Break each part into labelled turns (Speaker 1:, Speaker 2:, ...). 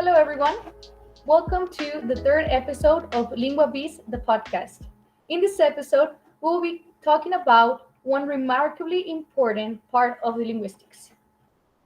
Speaker 1: Hello, everyone. Welcome to the third episode of Linguabees the podcast. In this episode, we'll be talking about one remarkably important part of the linguistics.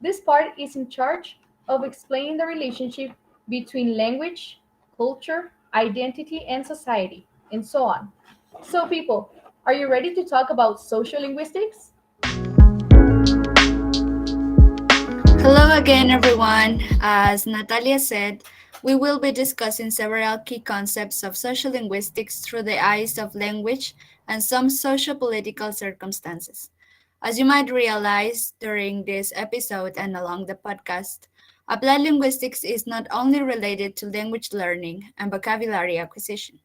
Speaker 1: This part is in charge of explaining the relationship between language, culture, identity, and society, and so on. So, people, are you ready to talk about sociolinguistics?
Speaker 2: Hello again, everyone. As Natalia said, we will be discussing several key concepts of social linguistics through the eyes of language and some socio-political circumstances. As you might realize during this episode and along the podcast, applied linguistics is not only related to language learning and vocabulary acquisition.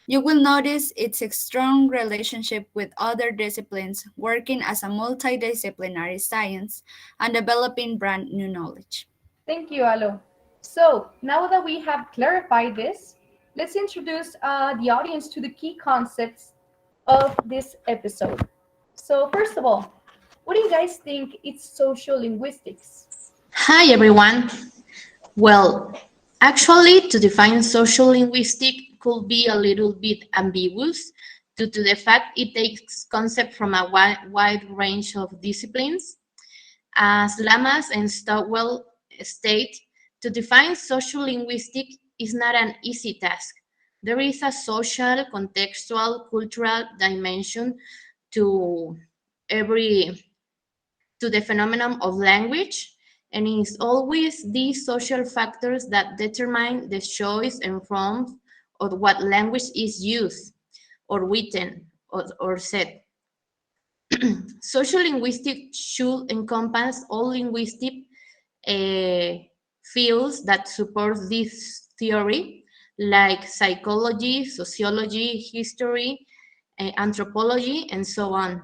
Speaker 2: You will notice its strong relationship with other disciplines working as a multidisciplinary science and developing brand new knowledge.
Speaker 1: Thank you, Alo. So, now that we have clarified this, let's introduce the audience to the key concepts of this episode. So, first of all, what do you guys think is sociolinguistics?
Speaker 3: Hi everyone. Well, actually, to define social linguistic could be a little bit ambiguous due to the fact it takes concept from a wide range of disciplines. As Lamas and Stockwell state, to define social linguistic is not an easy task. There is a social, contextual, cultural dimension to every to the phenomenon of language, and it's always these social factors that determine the choice and form of what language is used or written or said. Social linguistics should encompass all linguistic uh, fields that support this theory, like psychology, sociology, history, anthropology, and so on.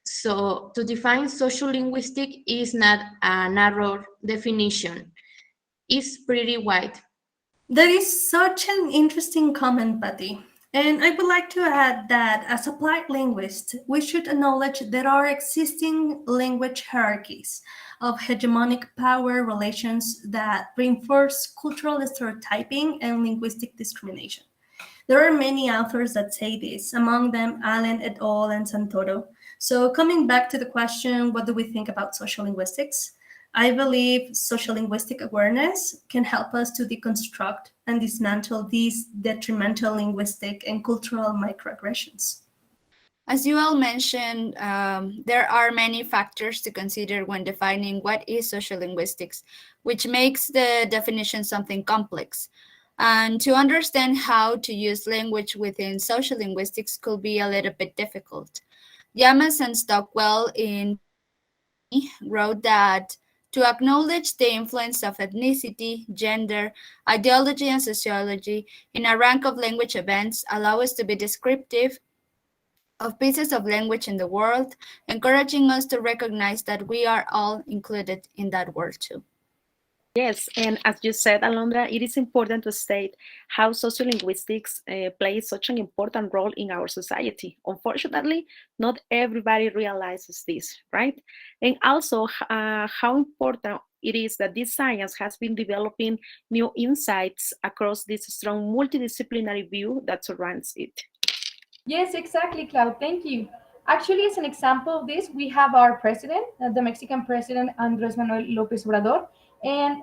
Speaker 3: So to define social linguistic is not a narrow definition. It's pretty wide.
Speaker 4: That is such an interesting comment, Patty. And I would like to add that as applied linguists, we should acknowledge there are existing language hierarchies of hegemonic power relations that reinforce cultural stereotyping and linguistic discrimination. There are many authors that say this, among them Allen et al. And Santoro. So, coming back to the question, what do we think about social linguistics? I believe social linguistic awareness can help us to deconstruct and dismantle these detrimental linguistic and cultural microaggressions.
Speaker 2: As you all mentioned, there are many factors to consider when defining what is social linguistics, which makes the definition something complex. And to understand how to use language within social linguistics could be a little bit difficult. Yamas and Stockwell in wrote that to acknowledge the influence of ethnicity, gender, ideology, and sociology in a rank of language events allow us to be descriptive of pieces of language in the world, encouraging us to recognize that we are all included in that world too.
Speaker 5: Yes, and as you said, Alondra, it is important to state how sociolinguistics plays such an important role in our society. Unfortunately, not everybody realizes this, right? And also how important it is that this science has been developing new insights across this strong multidisciplinary view that surrounds it.
Speaker 1: Yes, exactly, Cloud. Thank you. Actually, as an example of this, we have our president, the Mexican president, Andres Manuel Lopez Obrador, and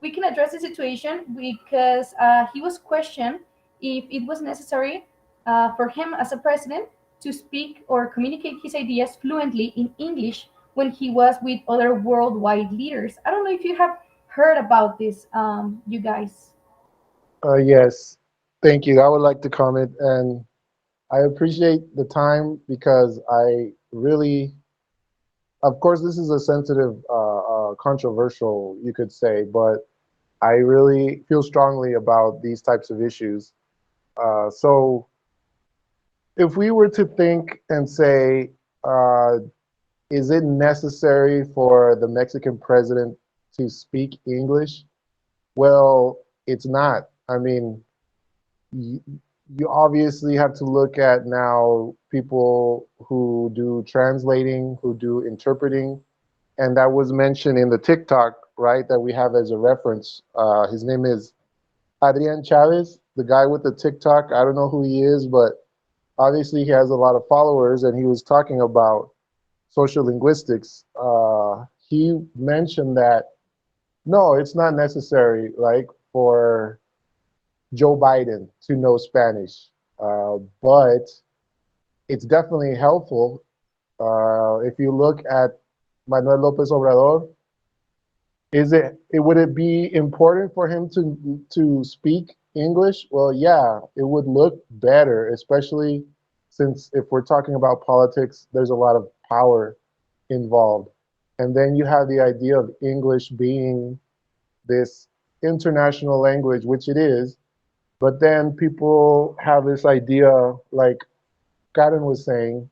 Speaker 1: we can address the situation because he was questioned if it was necessary for him as a president to speak or communicate his ideas fluently in English when he was with other worldwide leaders. I don't know if you have heard about this, you guys.
Speaker 6: Yes, thank you. I would like to comment, and I appreciate the time because I really, of course, this is a sensitive, controversial, you could say, but I really feel strongly about these types of issues. So if we were to think and say, is it necessary for the Mexican president to speak English? Well, it's not. I mean, you obviously have to look at now people who do translating, who do interpreting, and that was mentioned in the TikTok right, that we have as a reference. His name is Adrian Chavez, the guy with the TikTok. I don't know who he is, but obviously he has a lot of followers, and he was talking about social linguistics. He mentioned that no, it's not necessary, like for Joe Biden to know Spanish, but it's definitely helpful. If you look at Manuel Lopez Obrador, would it be important for him to speak English? Well, yeah, it would look better, especially since if we're talking about politics, there's a lot of power involved. And then you have the idea of English being this international language, which it is, but then people have this idea, like Karen was saying,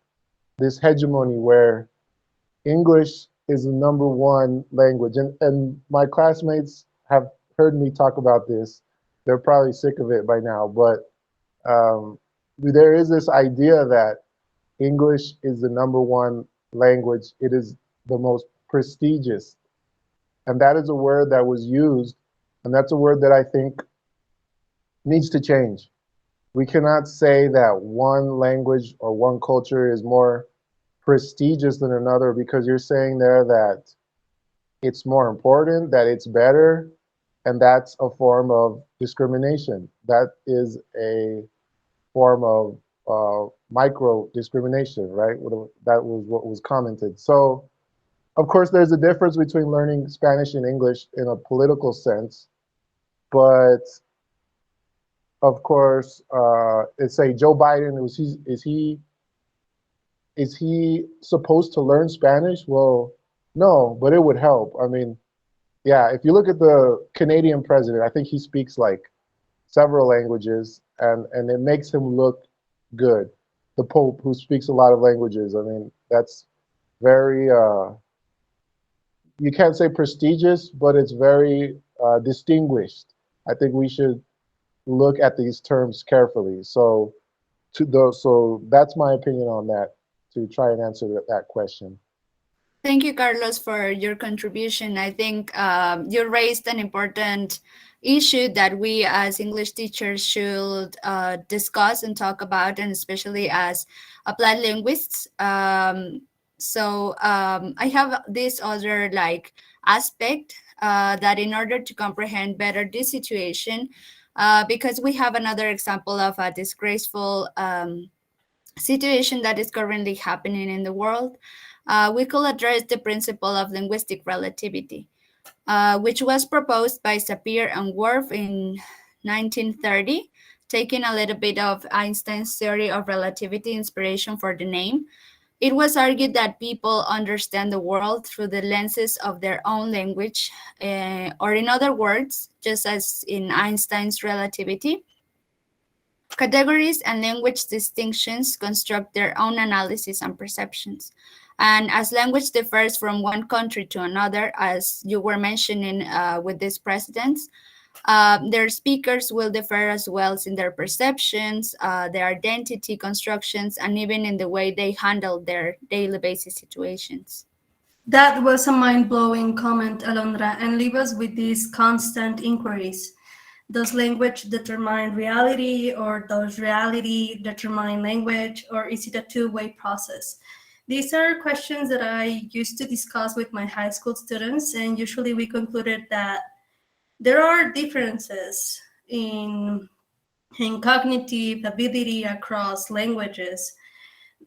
Speaker 6: this hegemony where English is the number one language. And my classmates have heard me talk about this. They're probably sick of it by now, but there is this idea that English is the number one language. It is the most prestigious. And that is a word that was used, and that's a word that I think needs to change. We cannot say that one language or one culture is more prestigious than another because you're saying there that it's more important, that it's better, and that's a form of discrimination. That is a form of micro discrimination, right? That was what was commented. So, of course, there's a difference between learning Spanish and English in a political sense, but of course, let's say Joe Biden, is he supposed to learn Spanish? Well, no, but it would help. I mean, yeah, if you look at the Canadian president, I think he speaks like several languages, and it makes him look good. The Pope, who speaks a lot of languages, I mean, that's very, you can't say prestigious, but it's very distinguished. I think we should look at these terms carefully. So that's my opinion on that, to try and answer that question.
Speaker 2: Thank you, Carlos, for your contribution. I think you raised an important issue that we as English teachers should discuss and talk about, and especially as applied linguists. I have this other aspect that in order to comprehend better this situation, because we have another example of a disgraceful situation that is currently happening in the world, we could address the principle of linguistic relativity, which was proposed by Sapir and Worf in 1930, taking a little bit of Einstein's theory of relativity inspiration for the name. It was argued that people understand the world through the lenses of their own language, or in other words, just as in Einstein's relativity, categories and language distinctions construct their own analysis and perceptions. And as language differs from one country to another, as you were mentioning with these precedents, their speakers will differ as well in their perceptions, their identity constructions, and even in the way they handle their daily basis situations.
Speaker 4: That was a mind-blowing comment, Alondra, and leave us with these constant inquiries. Does language determine reality, or does reality determine language, or is it a two-way process? These are questions that I used to discuss with my high school students, and usually we concluded that there are differences in cognitive ability across languages.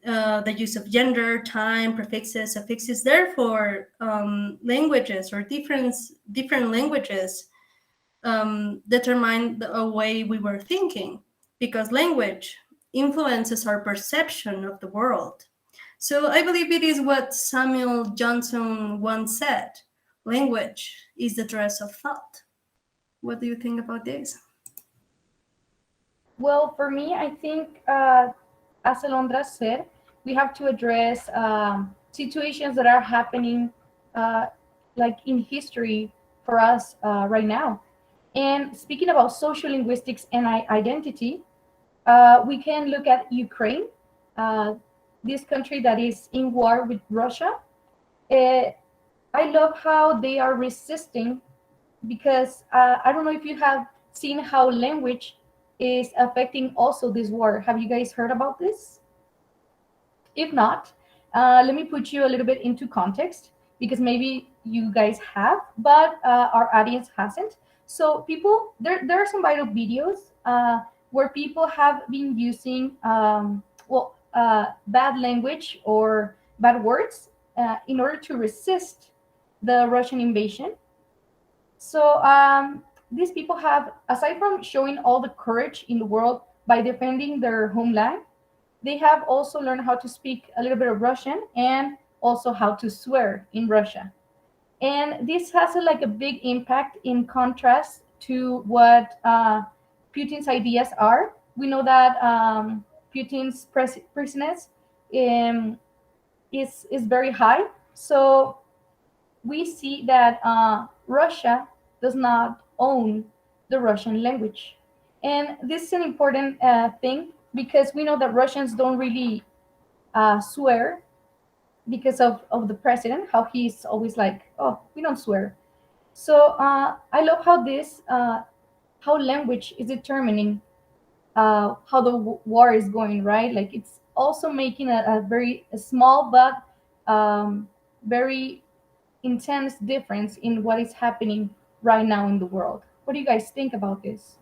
Speaker 4: The use of gender, time, prefixes, suffixes. Therefore, languages or different languages determine the way we were thinking, because language influences our perception of the world. So I believe it is what Samuel Johnson once said: language is the dress of thought. What do you think about this?
Speaker 1: Well, for me, I think, as Alondra said, we have to address situations that are happening like in history for us right now. And speaking about social linguistics and identity, we can look at Ukraine, this country that is in war with Russia. I love how they are resisting because I don't know if you have seen how language is affecting also this war. Have you guys heard about this? If not, let me put you a little bit into context because maybe you guys have, but our audience hasn't. So people, there are some viral videos where people have been using bad language or bad words in order to resist the Russian invasion. So these people have, aside from showing all the courage in the world by defending their homeland, they have also learned how to speak a little bit of Russian and also how to swear in Russia. And this has a big impact in contrast to what Putin's ideas are. We know that Putin's presence um, is very high. So we see that Russia does not own the Russian language. And this is an important thing because we know that Russians don't really swear because of the president, how he's always like, oh, we don't swear. So I love how language is determining how the war is going, right? Like it's also making a very small but very intense difference in what is happening right now in the world. What do you guys think about this?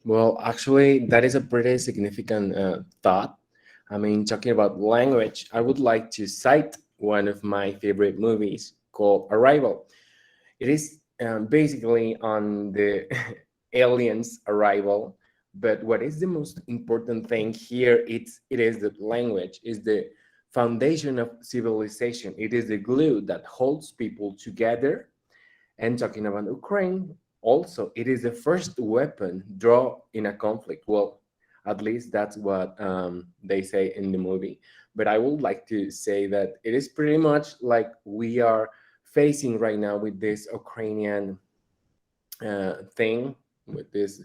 Speaker 7: Well, actually, that is a pretty significant thought. I mean, talking about language, I would like to cite one of my favorite movies called Arrival. It is basically on the aliens' arrival, but what is the most important thing here? It is that language is the foundation of civilization. It is the glue that holds people together. And talking about Ukraine, also, it is the first weapon drawn in a conflict. Well, at least that's what they say in the movie. But I would like to say that it is pretty much like we are facing right now with this Ukrainian thing, with this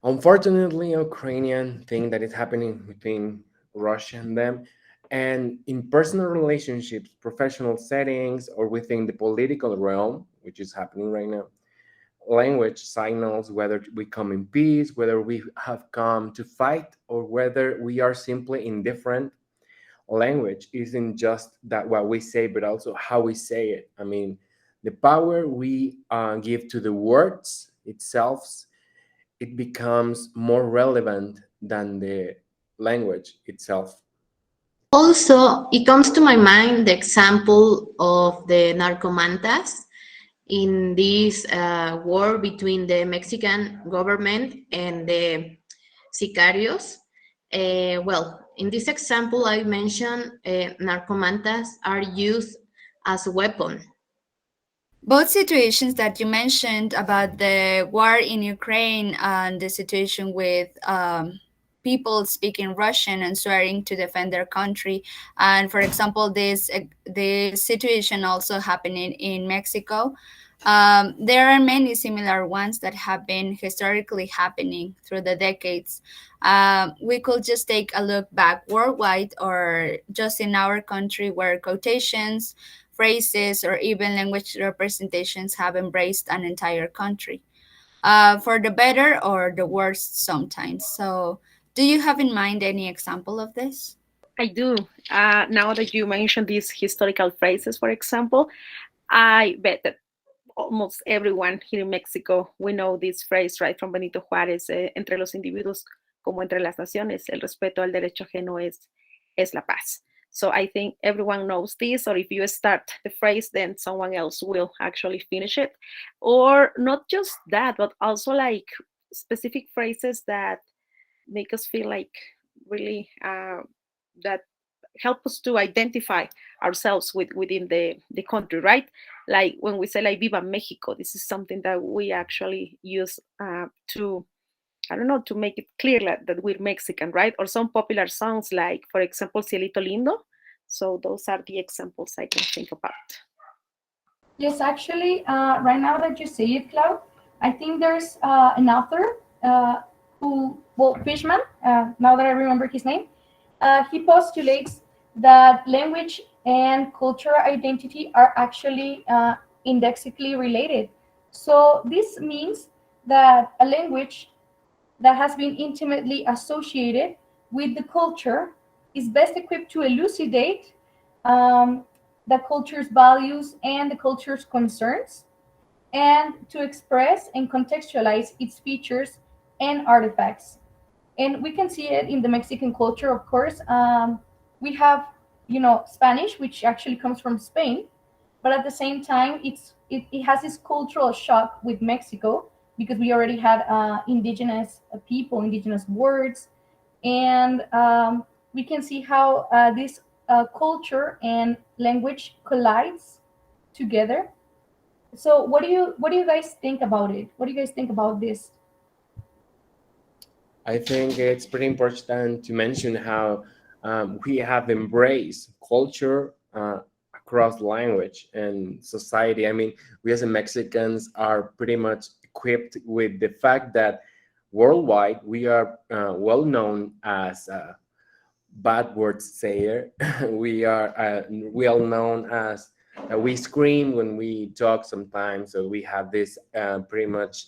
Speaker 7: unfortunately Ukrainian thing that is happening between Russia and them. And in personal relationships, professional settings, or within the political realm, which is happening right now, language signals whether we come in peace, whether we have come to fight, or whether we are simply indifferent. Language isn't just that what we say, but also how we say it. I mean, the power we give to the words itself, it becomes more relevant than the language itself.
Speaker 3: Also, it comes to my mind the example of the narcomantas in this war between the Mexican government and the sicarios. Well, in this example, I mentioned narcomantas are used as a weapon.
Speaker 2: Both situations that you mentioned about the war in Ukraine and the situation with people speaking Russian and swearing to defend their country, and for example, this situation also happening in Mexico. There are many similar ones that have been historically happening through the decades. We could just take a look back worldwide or just in our country where quotations, phrases, or even language representations have embraced an entire country, for the better or the worse sometimes. So, do you have in mind any example of this?
Speaker 5: I do. Now that you mentioned these historical phrases, for example, I bet that almost everyone here in Mexico, we know this phrase, right, from Benito Juárez, entre los individuos como entre las naciones, el respeto al derecho ajeno es la paz. So I think everyone knows this, or if you start the phrase, then someone else will actually finish it. Or not just that, but also like specific phrases that make us feel like really that help us to identify ourselves within the country, right? Like when we say like Viva Mexico, this is something that we actually use to, I don't know, to make it clear that we're Mexican, right? Or some popular songs like, for example, Cielito Lindo. So those are the examples I can think about.
Speaker 1: Yes, actually, right now that you say it, Cloud, I think there's an author Fishman, now that I remember his name, he postulates that language and cultural identity are actually indexically related. So this means that a language that has been intimately associated with the culture is best equipped to elucidate um, the culture's values and the culture's concerns, and to express and contextualize its features and artifacts. And we can see it in the Mexican culture, of course. We have, Spanish, which actually comes from Spain, but at the same time, it has this cultural shock with Mexico because we already had indigenous people, indigenous words, and we can see how this culture and language collides together. So, what do you guys think about it? What do you guys think about this?
Speaker 7: I think it's pretty important to mention how we have embraced culture across language and society. I mean, we as Mexicans are pretty much equipped with the fact that worldwide we are well known as bad word sayer. We are well known as we scream when we talk sometimes, so we have this pretty much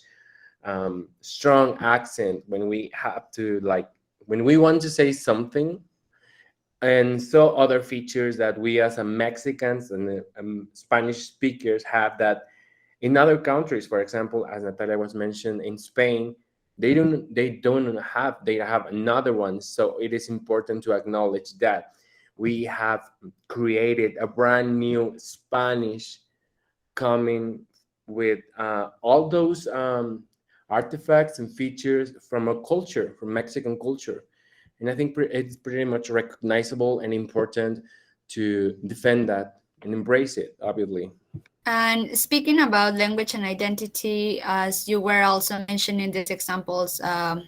Speaker 7: strong accent when we have to, like, when we want to say something, and so other features that we as a Mexicans and Spanish speakers have that in other countries. For example, as Natalia was mentioned, in Spain, they have another one. So it is important to acknowledge that we have created a brand new Spanish coming with all those artifacts and features from a culture, from Mexican culture. And I think it's pretty much recognizable and important to defend that and embrace it, obviously.
Speaker 2: And speaking about language and identity, as you were also mentioning these examples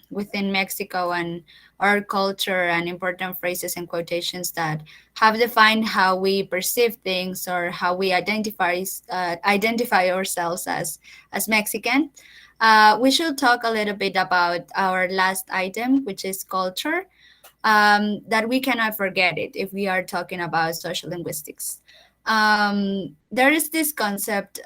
Speaker 2: within Mexico and our culture, and important phrases and quotations that have defined how we perceive things or how we identify ourselves as Mexican. We should talk a little bit about our last item, which is culture. That we cannot forget it if we are talking about social linguistics. There is this concept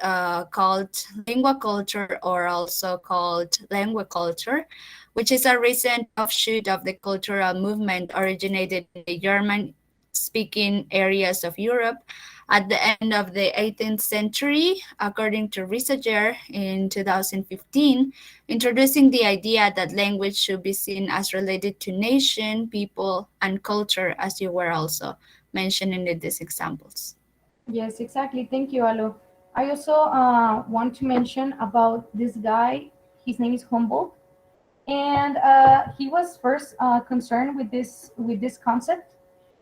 Speaker 2: called lingua culture, or also called language culture, which is a recent offshoot of the cultural movement originated in the German speaking areas of Europe at the end of the 18th century, according to Researcher in 2015, introducing the idea that language should be seen as related to nation, people, and culture, as you were also mentioning in these examples.
Speaker 1: Yes, exactly. Thank you, Alo. I also want to mention about this guy. His name is Humboldt, and he was first concerned with this concept,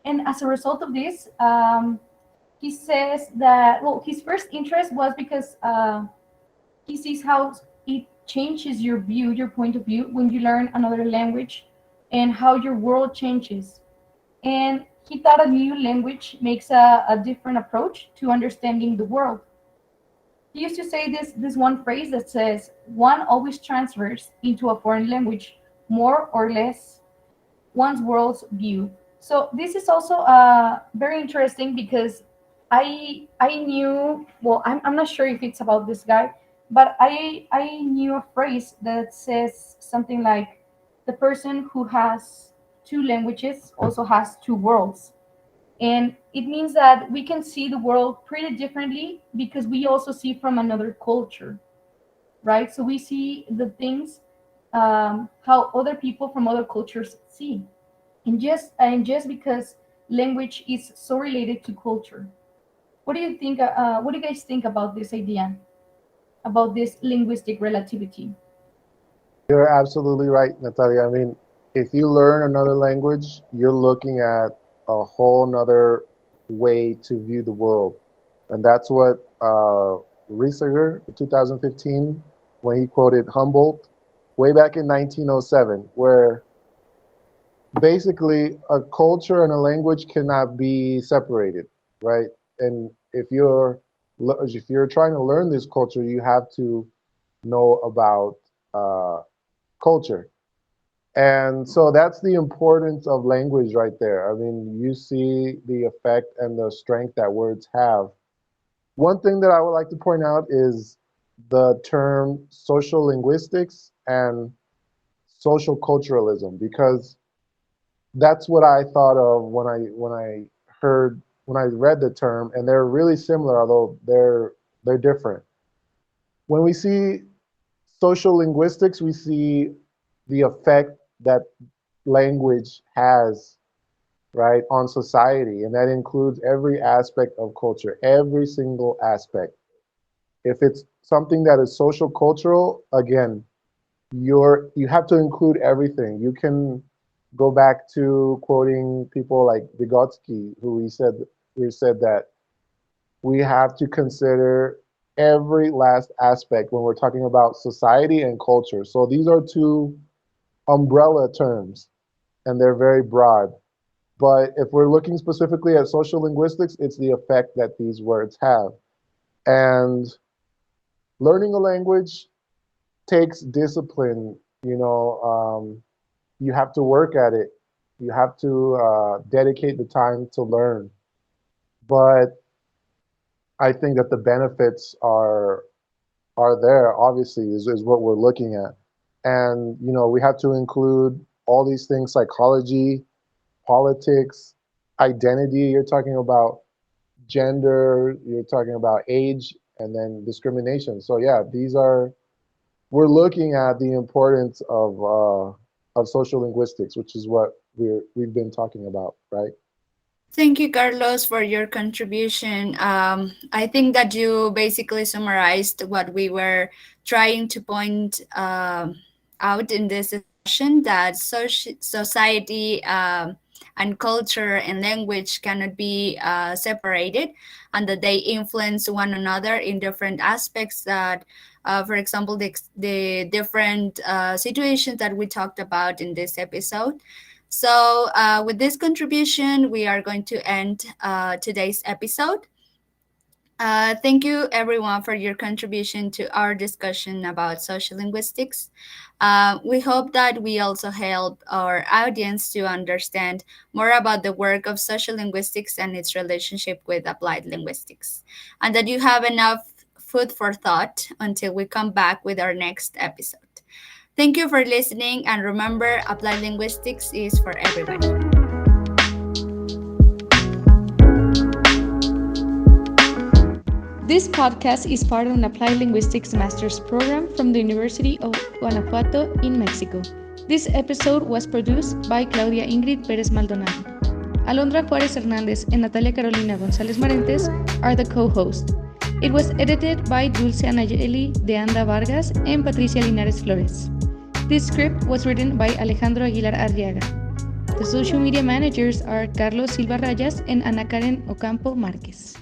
Speaker 1: and as a result of this, he says that, well, his first interest was because he sees how it changes your view, your point of view, when you learn another language, and how your world changes. And he thought a new language makes a different approach to understanding the world. He used to say this one phrase that says, one always transfers into a foreign language more or less one's world's view. So this is also very interesting because I knew, well, I'm not sure if it's about this guy, but I knew a phrase that says something like, the person who has two languages also has two worlds. And it means that we can see the world pretty differently because we also see from another culture, right? So we see the things, how other people from other cultures see, and just because language is so related to culture. What do you think? What do you guys think about this idea, about this linguistic relativity?
Speaker 6: You're absolutely right, Natalia. I mean, if you learn another language, you're looking at a whole nother way to view the world. And that's what Rieseger, in 2015, when he quoted Humboldt way back in 1907, where basically a culture and a language cannot be separated, right? And if you're trying to learn this culture, you have to know about culture. And so that's the importance of language right there. I mean, you see the effect and the strength that words have. One thing that I would like to point out is the term social linguistics and social culturalism, because that's what I thought of when I read the term, and they're really similar, although they're different. When we see social linguistics, we see the effect that language has, right, on society, and that includes every aspect of culture, every single aspect. If it's something that is social cultural, again, you have to include everything. You can go back to quoting people like Vygotsky, who he said that we have to consider every last aspect when we're talking about society and culture. So these are two umbrella terms, and they're very broad. But if we're looking specifically at social linguistics, it's the effect that these words have. And learning a language takes discipline. You have to work at it. You have to dedicate the time to learn. But I think that the benefits are there, obviously, is what we're looking at. And, we have to include all these things: psychology, politics, identity. You're talking about gender, you're talking about age, and then discrimination. So yeah, we're looking at the importance of social linguistics, which is what we've been talking about, right?
Speaker 2: Thank you, Carlos, for your contribution. I think that you basically summarized what we were trying to point out in this session, that society and culture and language cannot be separated, and that they influence one another in different aspects that, for example, the different situations that we talked about in this episode. So with this contribution, we are going to end today's episode. Thank you, everyone, for your contribution to our discussion about social linguistics. We hope that we also help our audience to understand more about the work of social linguistics and its relationship with applied linguistics, and that you have enough food for thought until we come back with our next episode. Thank you for listening, and remember, Applied Linguistics is for everybody.
Speaker 1: This podcast is part of an Applied Linguistics Master's Program from the University of Guanajuato in Mexico. This episode was produced by Claudia Ingrid Pérez Maldonado. Alondra Juárez Hernández and Natalia Carolina González Marentes are the co-hosts. It was edited by Dulce Anayeli de Anda Vargas and Patricia Linares Flores. This script was written by Alejandro Aguilar Arriaga. The social media managers are Carlos Silva Rayas and Ana Karen Ocampo Marquez.